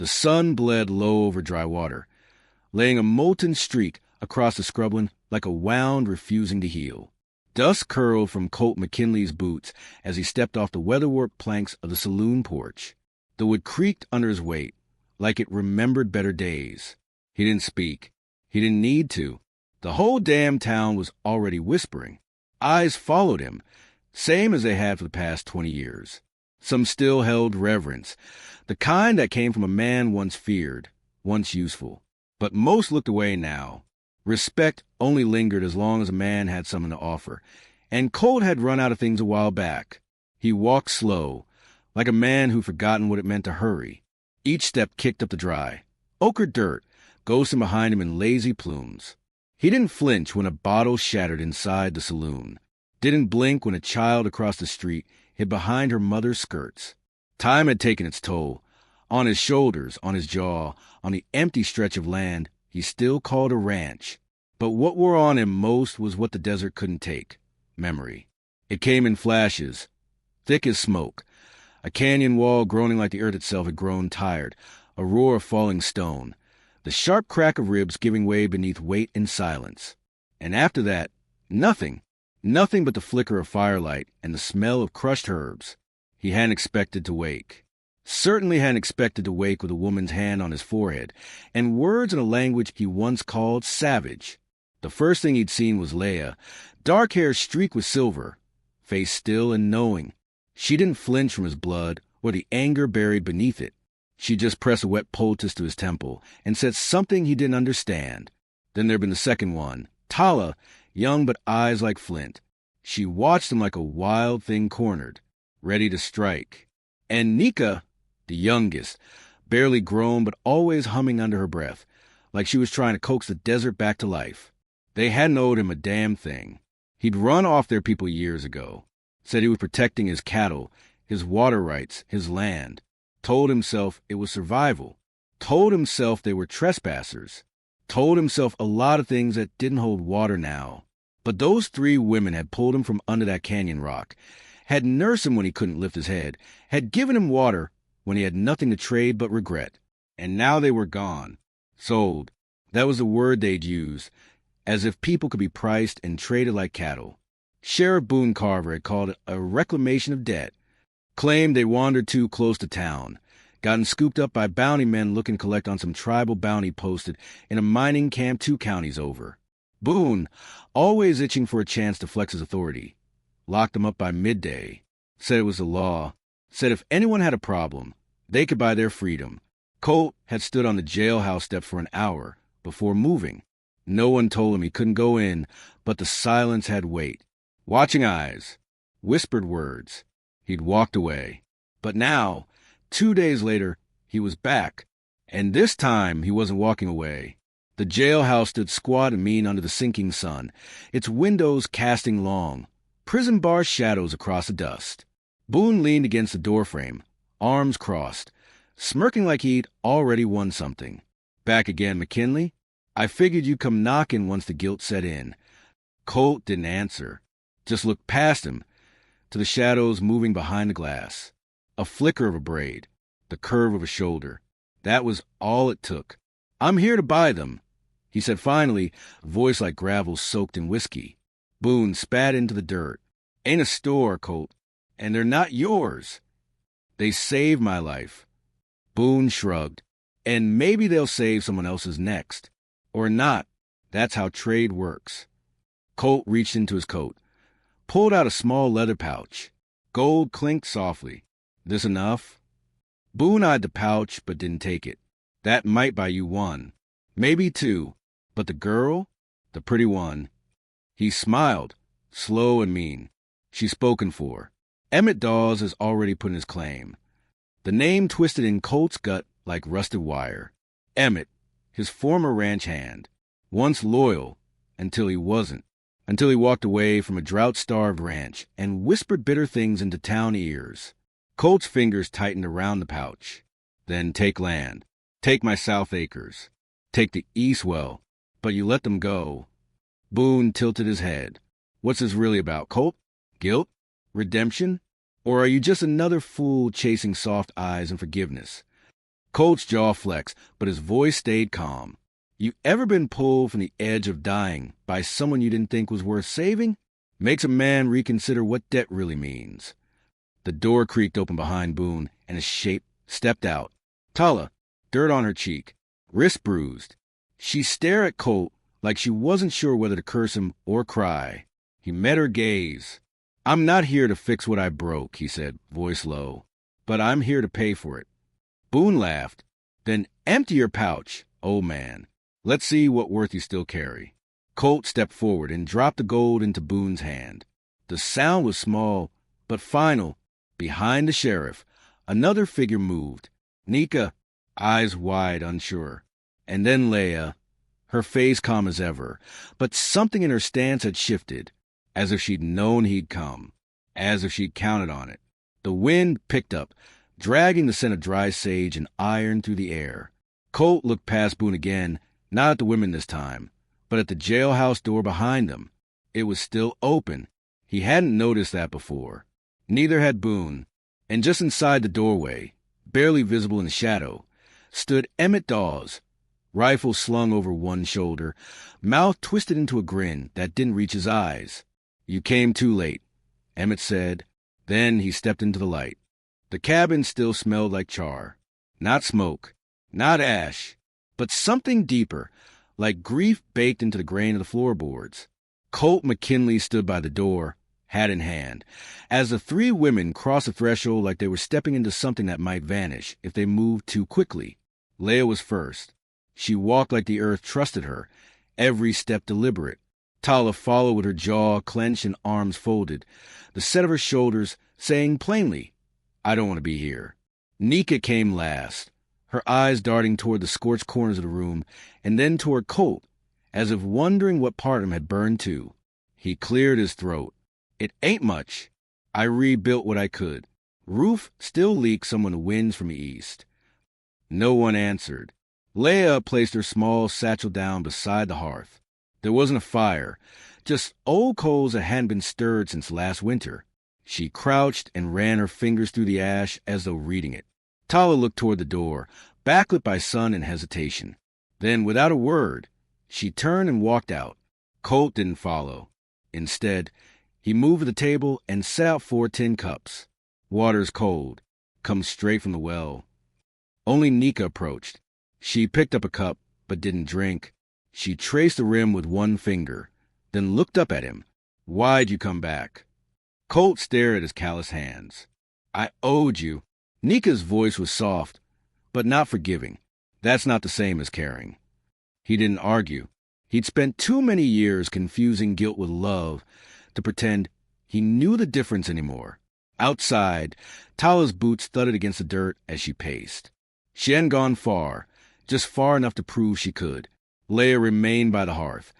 The sun bled low over dry water, laying a molten streak across the scrubland like a wound refusing to heal. Dust curled from Colt McKinley's boots as he stepped off the weather-warped planks of the saloon porch. The wood creaked under his weight, like it remembered better days. He didn't speak. He didn't need to. The whole damn town was already whispering. Eyes followed him, same as they had for the past 20 years. Some still held reverence, the kind that came from a man once feared, once useful. But most looked away now. Respect only lingered as long as a man had something to offer, and Colt had run out of things a while back. He walked slow, like a man who'd forgotten what it meant to hurry. Each step kicked up the dry, ochre dirt, ghosting behind him in lazy plumes. He didn't flinch when a bottle shattered inside the saloon. Didn't blink when a child across the street hid behind her mother's skirts. Time had taken its toll. On his shoulders, on his jaw, on the empty stretch of land he still called a ranch. But what wore on him most was what the desert couldn't take: memory. It came in flashes, thick as smoke. A canyon wall groaning like the earth itself had grown tired, a roar of falling stone, the sharp crack of ribs giving way beneath weight and silence. And after that, nothing. Nothing but the flicker of firelight and the smell of crushed herbs. He hadn't expected to wake. Certainly hadn't expected to wake with a woman's hand on his forehead, and words in a language he once called savage. The first thing he'd seen was Leia, dark hair streaked with silver, face still and knowing. She didn't flinch from his blood or the anger buried beneath it. She just pressed a wet poultice to his temple and said something he didn't understand. Then there'd been the second one, Tala, young but eyes like flint. She watched him like a wild thing cornered, ready to strike. And Nika, the youngest, barely grown but always humming under her breath, like she was trying to coax the desert back to life. They hadn't owed him a damn thing. He'd run off their people years ago, said he was protecting his cattle, his water rights, his land, told himself it was survival, told himself they were trespassers, told himself a lot of things that didn't hold water now. But those three women had pulled him from under that canyon rock, had nursed him when he couldn't lift his head, had given him water when he had nothing to trade but regret. And now they were gone. Sold. That was the word they'd use, as if people could be priced and traded like cattle. Sheriff Boone Carver had called it a reclamation of debt, claimed they wandered too close to town, gotten scooped up by bounty men looking to collect on some tribal bounty posted in a mining camp 2 counties over. Boone, always itching for a chance to flex his authority, locked them up by midday, said it was the law, said if anyone had a problem, they could buy their freedom. Colt had stood on the jailhouse steps for an hour before moving. No one told him he couldn't go in, but the silence had weight. Watching eyes, whispered words. He'd walked away. But now, 2 days later, he was back, and this time he wasn't walking away. The jailhouse stood squat and mean under the sinking sun, its windows casting long, prison bar shadows across the dust. Boone leaned against the doorframe, arms crossed, smirking like he'd already won something. Back again, McKinley? I figured you'd come knocking once the guilt set in. Colt didn't answer, just looked past him, to the shadows moving behind the glass. A flicker of a braid, the curve of a shoulder. That was all it took. I'm here to buy them, he said finally, voice like gravel soaked in whiskey. Boone spat into the dirt. Ain't a store, Colt, and they're not yours. They saved my life. Boone shrugged. And maybe they'll save someone else's next. Or not. That's how trade works. Colt reached into his coat, pulled out a small leather pouch. Gold clinked softly. This enough? Boone eyed the pouch, but didn't take it. That might buy you 1, maybe 2. But the girl? The pretty one. He smiled, slow and mean. She's spoken for. Emmett Dawes has already put in his claim. The name twisted in Colt's gut like rusted wire. Emmett, his former ranch hand. Once loyal, until he wasn't. Until he walked away from a drought-starved ranch and whispered bitter things into town ears. Colt's fingers tightened around the pouch. Then take land. Take my South Acres. Take the East well. But you let them go. Boone tilted his head. What's this really about, Colt? Guilt? Redemption? Or are you just another fool chasing soft eyes and forgiveness? Colt's jaw flexed, but his voice stayed calm. You ever been pulled from the edge of dying by someone you didn't think was worth saving? Makes a man reconsider what debt really means. The door creaked open behind Boone, and a shape stepped out. Tala, dirt on her cheek, wrist bruised. She stared at Colt like she wasn't sure whether to curse him or cry. He met her gaze. I'm not here to fix what I broke, he said, voice low, but I'm here to pay for it. Boone laughed. Then empty your pouch, old man. Let's see what worth you still carry. Colt stepped forward and dropped the gold into Boone's hand. The sound was small, but final. Behind the sheriff, another figure moved. Nika, eyes wide, unsure. And then Leia, her face calm as ever, but something in her stance had shifted, as if she'd known he'd come, as if she'd counted on it. The wind picked up, dragging the scent of dry sage and iron through the air. Colt looked past Boone again, not at the women this time, but at the jailhouse door behind them. It was still open. He hadn't noticed that before. Neither had Boone. And just inside the doorway, barely visible in the shadow, stood Emmett Dawes, rifle slung over one shoulder, mouth twisted into a grin that didn't reach his eyes. You came too late, Emmett said. Then he stepped into the light. The cabin still smelled like char. Not smoke, not ash, but something deeper, like grief baked into the grain of the floorboards. Colt McKinley stood by the door, hat in hand, as the three women crossed the threshold like they were stepping into something that might vanish if they moved too quickly. Leia was first. She walked like the earth trusted her, every step deliberate. Tala followed with her jaw clenched and arms folded, the set of her shoulders saying plainly, I don't want to be here. Nika came last, her eyes darting toward the scorched corners of the room, and then toward Colt, as if wondering what part of him had burned too. He cleared his throat. It ain't much. I rebuilt what I could. Roof still leaks some when the winds from the east. No one answered. Leia placed her small satchel down beside the hearth. There wasn't a fire, just old coals that hadn't been stirred since last winter. She crouched and ran her fingers through the ash as though reading it. Tala looked toward the door, backlit by sun and hesitation. Then, without a word, she turned and walked out. Colt didn't follow. Instead, he moved to the table and set out 4 tin cups. Water's cold. Comes straight from the well. Only Nika approached. She picked up a cup, but didn't drink. She traced the rim with one finger, then looked up at him. Why'd you come back? Colt stared at his calloused hands. I owed you. Nika's voice was soft, but not forgiving. That's not the same as caring. He didn't argue. He'd spent too many years confusing guilt with love to pretend he knew the difference anymore. Outside, Tala's boots thudded against the dirt as she paced. She hadn't gone far, just far enough to prove she could. Leia remained by the hearth,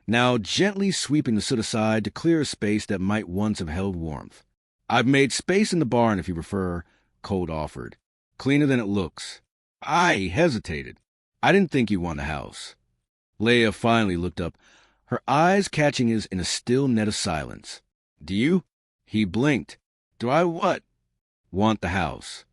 now gently sweeping the soot aside to clear a space that might once have held warmth. I've made space in the barn if you prefer, Colt offered. Cleaner than it looks. I hesitated. I didn't think you'd want a house. Leia finally looked up, her eyes catching his in a still net of silence. Do you? He blinked. Do I what? Want the house.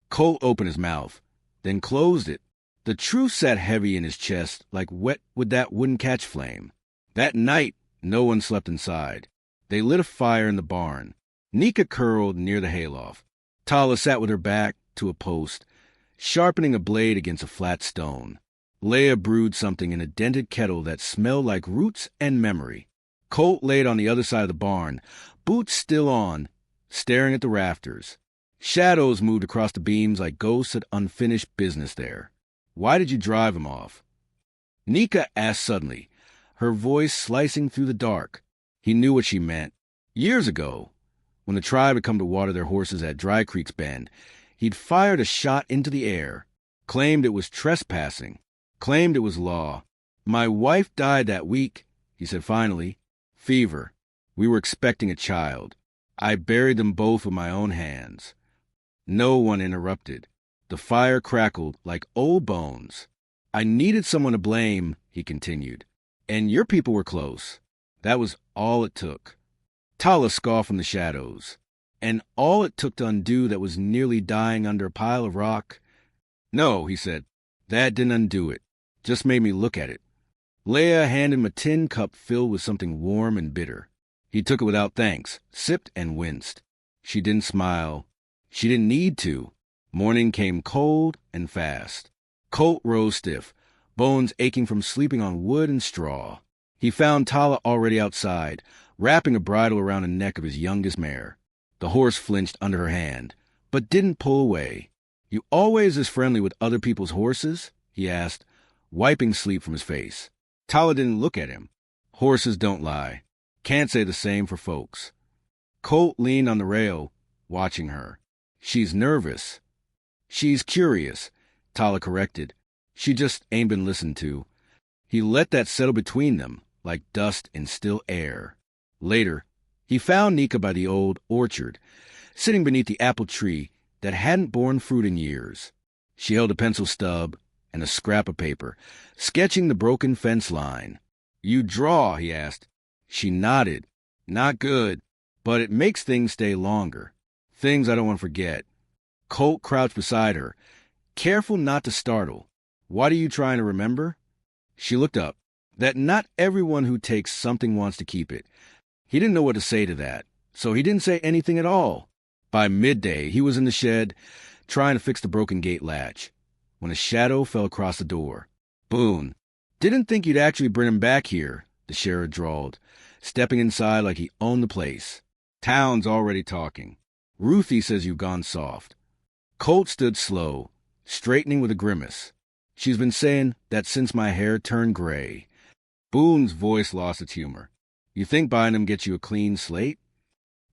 Colt opened his mouth, then closed it. The truth sat heavy in his chest like wet wood that wouldn't catch flame. That night, no one slept inside. They lit a fire in the barn. Nika curled near the hayloft. Tala sat with her back to a post, sharpening a blade against a flat stone. Leia brewed something in a dented kettle that smelled like roots and memory. Colt laid on the other side of the barn, boots still on, staring at the rafters. Shadows moved across the beams like ghosts of unfinished business there. Why did you drive him off? Nika asked suddenly, her voice slicing through the dark. He knew what she meant. Years ago, when the tribe had come to water their horses at Dry Creek's Bend, he'd fired a shot into the air, claimed it was trespassing, claimed it was law. My wife died that week, he said finally. Fever. We were expecting a child. I buried them both with my own hands. No one interrupted. The fire crackled like old bones. I needed someone to blame, he continued. And your people were close. That was all it took. Tala scoffed from the shadows. And all it took to undo that was nearly dying under a pile of rock? No, he said. That didn't undo it. Just made me look at it. Leia handed him a tin cup filled with something warm and bitter. He took it without thanks, sipped and winced. She didn't smile. She didn't need to. Morning came cold and fast. Colt rose stiff, bones aching from sleeping on wood and straw. He found Tala already outside, wrapping a bridle around the neck of his youngest mare. The horse flinched under her hand, but didn't pull away. "You always as friendly with other people's horses?" he asked, wiping sleep from his face. Tala didn't look at him. Horses don't lie. Can't say the same for folks. Colt leaned on the rail, watching her. "She's nervous." "She's curious," Tala corrected. "She just ain't been listened to." He let that settle between them, like dust in still air. Later, he found Nika by the old orchard, sitting beneath the apple tree that hadn't borne fruit in years. She held a pencil stub and a scrap of paper, sketching the broken fence line. "You draw?" he asked. She nodded. "Not good, but it makes things stay longer. Things I don't want to forget." Colt crouched beside her, careful not to startle. "What are you trying to remember?" She looked up. That not everyone who takes something wants to keep it. He didn't know what to say to that, so he didn't say anything at all. By midday, he was in the shed, trying to fix the broken gate latch, when a shadow fell across the door. "Boone, didn't think you'd actually bring him back here," the sheriff drawled, stepping inside like he owned the place. "Town's already talking. Ruthie says you've gone soft." Colt stood slow, straightening with a grimace. "She's been saying that since my hair turned gray." Boone's voice lost its humor. "You think buying him gets you a clean slate?"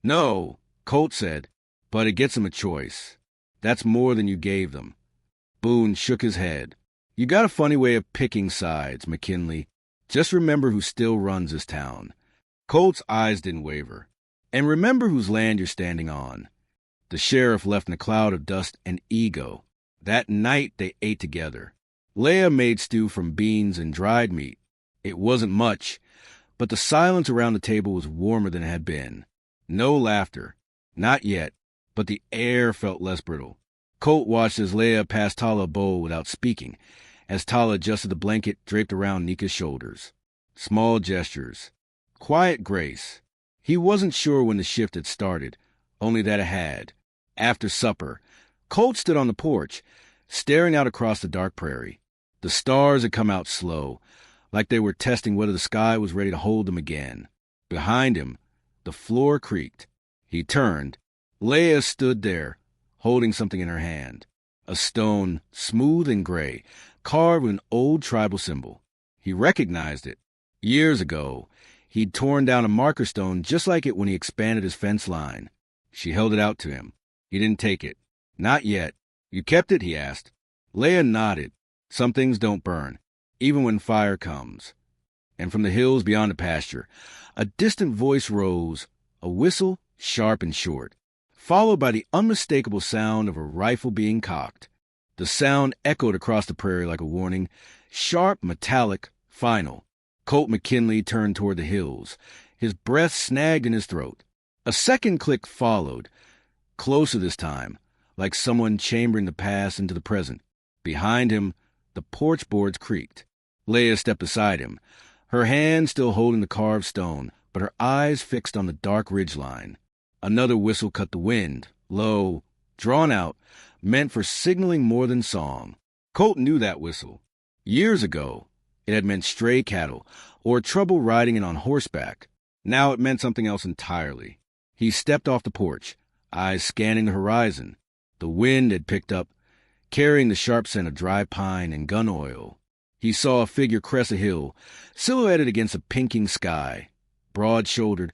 "No," Colt said, "but it gets him a choice. That's more than you gave them." Boone shook his head. "You got a funny way of picking sides, McKinley. Just remember who still runs this town." Colt's eyes didn't waver. "And remember whose land you're standing on." The sheriff left in a cloud of dust and ego. That night they ate together. Leia made stew from beans and dried meat. It wasn't much, but the silence around the table was warmer than it had been. No laughter. Not yet, but the air felt less brittle. Colt watched as Leia passed Tala a bowl without speaking, as Tala adjusted the blanket draped around Nika's shoulders. Small gestures. Quiet grace. He wasn't sure when the shift had started, only that it had. After supper, Colt stood on the porch, staring out across the dark prairie. The stars had come out slow, like they were testing whether the sky was ready to hold them again. Behind him, the floor creaked. He turned. Leia stood there, holding something in her hand. A stone, smooth and gray, carved with an old tribal symbol. He recognized it. Years ago, he'd torn down a marker stone just like it when he expanded his fence line. She held it out to him. He didn't take it. "Not yet." "You kept it?" he asked. Leia nodded. "Some things don't burn, even when fire comes." And from the hills beyond the pasture, a distant voice rose, a whistle, sharp and short, followed by the unmistakable sound of a rifle being cocked. The sound echoed across the prairie like a warning, sharp, metallic, final. Colt McKinley turned toward the hills, his breath snagged in his throat. A second click followed, closer this time, like someone chambering the past into the present. Behind him, the porch boards creaked. Leia stepped beside him, her hand still holding the carved stone, but her eyes fixed on the dark ridgeline. Another whistle cut the wind, low, drawn out, meant for signaling more than song. Colt knew that whistle. Years ago, it had meant stray cattle or trouble riding in on horseback. Now it meant something else entirely. He stepped off the porch, eyes scanning the horizon. The wind had picked up, carrying the sharp scent of dry pine and gun oil. He saw a figure crest a hill, silhouetted against a pinking sky. Broad-shouldered,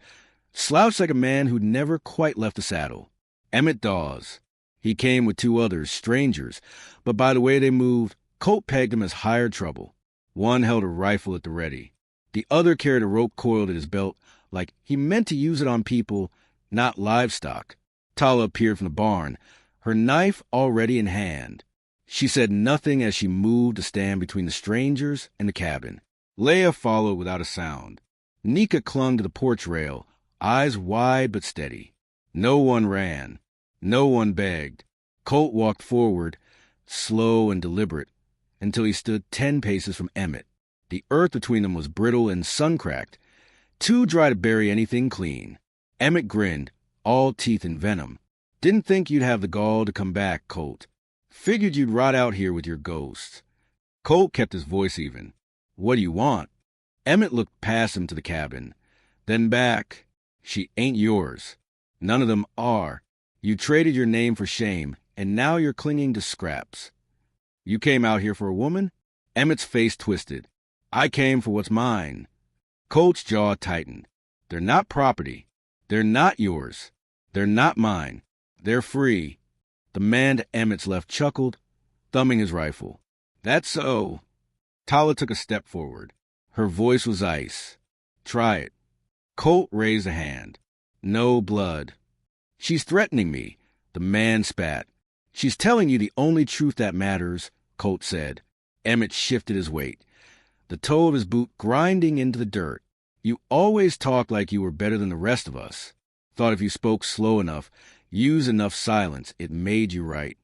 slouched like a man who'd never quite left the saddle. Emmett Dawes. He came with two others, strangers, but by the way they moved, Colt pegged them as hired trouble. One held a rifle at the ready. The other carried a rope coiled at his belt, like he meant to use it on people, not livestock. Tala appeared from the barn, her knife already in hand. She said nothing as she moved to stand between the strangers and the cabin. Leia followed without a sound. Nika clung to the porch rail, eyes wide but steady. No one ran. No one begged. Colt walked forward, slow and deliberate, until he stood 10 paces from Emmett. The earth between them was brittle and sun-cracked, too dry to bury anything clean. Emmett grinned, all teeth and venom. Didn't think you'd have the gall to come back, Colt. Figured you'd rot out here with your ghosts. Colt kept his voice even. What do you want? Emmett looked past him to the cabin, then back. She ain't yours. None of them are. You traded your name for shame, and now you're clinging to scraps. You came out here for a woman? Emmett's face twisted. I came for what's mine. Colt's jaw tightened. They're not property. They're not yours. They're not mine. They're free. The man to Emmett's left chuckled, thumbing his rifle. That's so. Tala took a step forward. Her voice was ice. Try it. Colt raised a hand. No blood. She's threatening me. The man spat. She's telling you the only truth that matters, Colt said. Emmett shifted his weight, the toe of his boot grinding into the dirt. You always talked like you were better than the rest of us. Thought if you spoke slow enough, used enough silence, it made you right.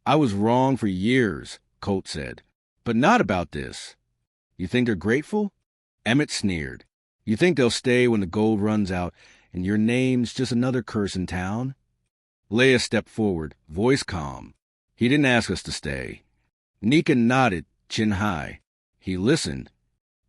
I was wrong for years, Colt said. But not about this. You think they're grateful? Emmett sneered. You think they'll stay when the gold runs out and your name's just another curse in town? Leia stepped forward, voice calm. He didn't ask us to stay. Nika nodded, chin high. He listened.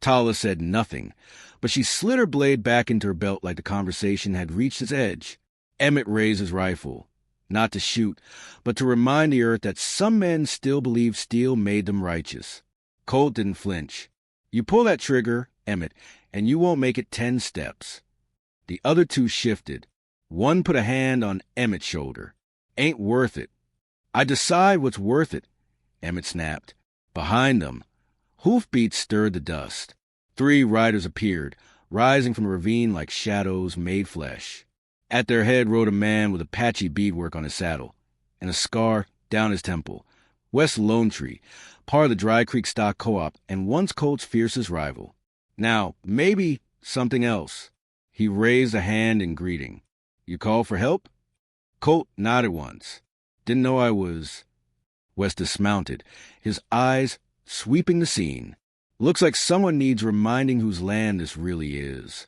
Tala said nothing, but she slid her blade back into her belt like the conversation had reached its edge. Emmett raised his rifle, not to shoot, but to remind the earth that some men still believed steel made them righteous. Colt didn't flinch. You pull that trigger, Emmett, and you won't make it 10 steps. The other two shifted. One put a hand on Emmett's shoulder. Ain't worth it. I decide what's worth it, Emmett snapped. Behind them, hoofbeats stirred the dust. 3 riders appeared, rising from a ravine like shadows made flesh. At their head rode a man with Apache beadwork on his saddle, and a scar down his temple. Wes Lone Tree, part of the Dry Creek Stock Co-op, and once Colt's fiercest rival. Now, maybe something else. He raised a hand in greeting. You call for help? Colt nodded once. Didn't know I was... Wes dismounted, his eyes sweeping the scene. Looks like someone needs reminding whose land this really is.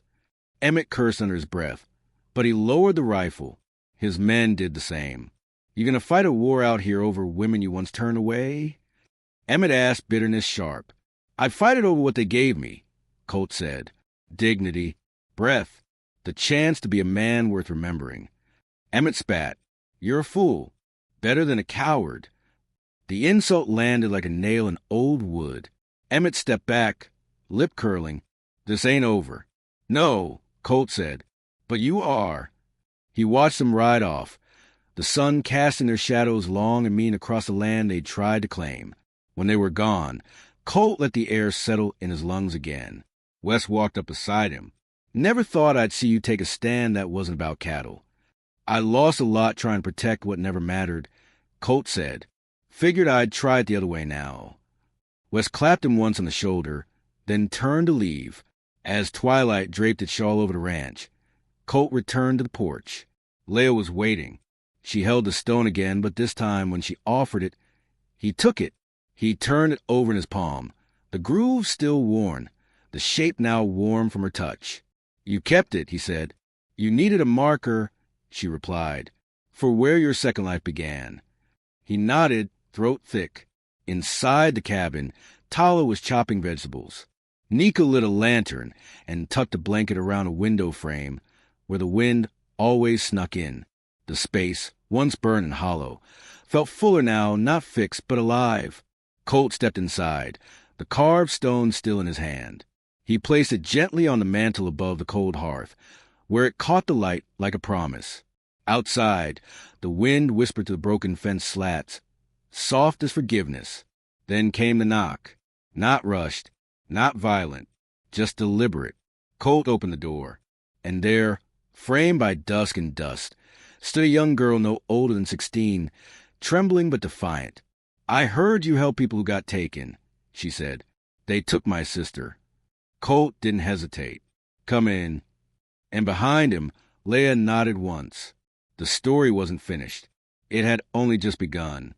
Emmett cursed under his breath, but he lowered the rifle. His men did the same. You gonna fight a war out here over women you once turned away? Emmett asked, bitterness sharp. I'd fight it over what they gave me, Colt said. Dignity, breath, the chance to be a man worth remembering. Emmett spat. You're a fool. Better than a coward. The insult landed like a nail in old wood. Emmett stepped back, lip curling. This ain't over. No, Colt said. But you are. He watched them ride off, the sun casting their shadows long and mean across the land they'd tried to claim. When they were gone, Colt let the air settle in his lungs again. Wes walked up beside him. Never thought I'd see you take a stand that wasn't about cattle. I lost a lot trying to protect what never mattered, Colt said. Figured I'd try it the other way now. Wes clapped him once on the shoulder, then turned to leave. As twilight draped its shawl over the ranch, Colt returned to the porch. Leia was waiting. She held the stone again, but this time when she offered it, he took it. He turned it over in his palm, the groove still worn, the shape now warm from her touch. You kept it, he said. You needed a marker, she replied, for where your second life began. He nodded, throat thick. Inside the cabin, Tala was chopping vegetables. Nika lit a lantern and tucked a blanket around a window frame where the wind always snuck in. The space, once burned and hollow, felt fuller now, not fixed, but alive. Colt stepped inside, the carved stone still in his hand. He placed it gently on the mantel above the cold hearth, where it caught the light like a promise. Outside, the wind whispered to the broken fence slats, soft as forgiveness. Then came the knock. Not rushed, not violent, just deliberate. Colt opened the door, and there, framed by dusk and dust, stood a young girl no older than 16, trembling but defiant. I heard you help people who got taken, she said. They took my sister. Colt didn't hesitate. Come in. And behind him, Leia nodded once. The story wasn't finished. It had only just begun.